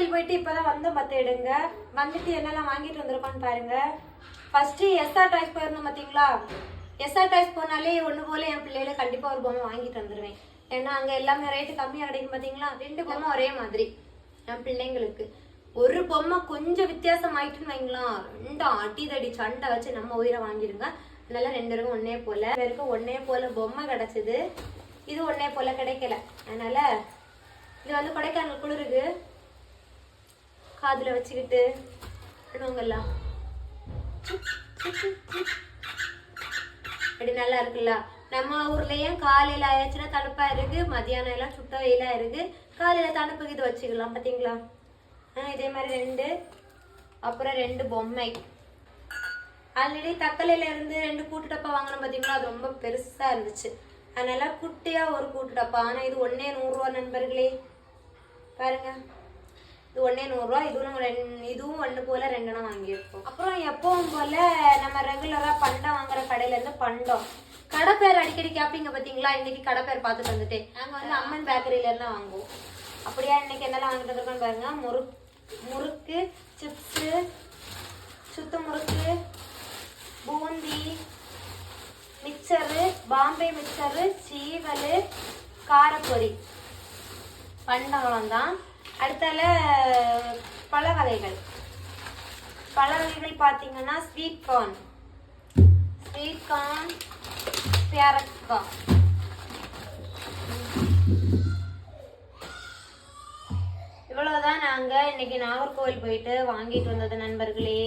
நாகர்கோவில் போயிட்டு இப்பதான் வந்தோம் பார்த்துடுங்க. வந்துட்டு என்னெல்லாம் வாங்கிட்டு வந்திருக்கோன்னு பாருங்க. ஃபர்ஸ்ட் எஸ்ஆர் டாய்ஸ் போயிருந்தோம் பார்த்தீங்களா. எஸ்ஆர் டாய்ஸ் போனாலே ஒன்று போல என் பிள்ளைகளை கண்டிப்பாக ஒரு பொம்மை வாங்கிட்டு வந்துடுவேன். ஏன்னா அங்கே எல்லாமே ரேட்டு கம்மியாக கிடைக்கும் பார்த்தீங்களா. 2 பொம்மை ஒரே மாதிரி என் பிள்ளைங்களுக்கு. ஒரு பொம்மை கொஞ்சம் வித்தியாசம் ஆயிட்டுன்னு வைங்களாம், 2 அடிதடி சண்டை வச்சு நம்ம உயிரை வாங்கிடுங்க. அதனால 2 பேருக்கும் ஒன்னே போல பொம்மை கிடைச்சது. இது ஒன்னே போல கிடைக்கல. அதனால இது வந்து கொடைக்கானல் குளிருக்கு காதுல வச்சுக்கிட்டு பண்ணுவாங்கல்லாம் அப்படி நல்லா இருக்குல்ல. நம்ம ஊர்லயும் காலையில ஆயாச்சுன்னா தணுப்பா இருக்கு, மதியானம் எல்லாம் சுட்ட வெயிலா இருக்கு. காலையில தணுப்புக்கு இது வச்சுக்கலாம் பாத்தீங்களா. இதே மாதிரி 2, அப்புறம் 2 பொம்மை. ஆல்ரெடி தக்கலையில இருந்து 2 கூட்டு டப்பா வாங்கணும் பாத்தீங்களா. அது ரொம்ப பெருசா இருந்துச்சு, அதனால குட்டியா ஒரு கூட்டு டப்பா. ஆனா இது ஒன்னே 100 ரூபா நண்பர்களே. பாருங்க, இது ஒன்னே 100 ரூபா. இதுவும் ஒன்று போல 2 வாங்கியிருக்கோம். அப்புறம் எப்பவும் போல நம்ம ரெகுலரா பண்டம் வாங்குற கடையில இருந்து பண்டம். கடை பேர் அடிக்கடி கேப்பீங்க பாத்தீங்களா. இன்னைக்கு கடை பேர் பார்த்துட்டு வந்துட்டேன். நாங்க வந்து அம்மன் பேக்கரியில இருந்து வாங்குவோம். அப்படியா இன்னைக்கு என்னெல்லாம் வாங்கிட்டு இருக்கோன்னு பாருங்க. முறுக்கு, சிப்ஸு, சுத்து முறுக்கு, பூந்தி, மிக்சரு, பாம்பே மிக்சரு, சீவல், காரப்பொரி, பண்டவளம் தான். அடுத்தால பழ வகைகள் பார்த்தீங்கன்னா ஸ்வீட் கார்ன், பேரக்காய். இவ்வளவுதான் நாங்க இன்னைக்கு நாகர்கோவில் போயிட்டு வாங்கிட்டு வந்தது நண்பர்களே.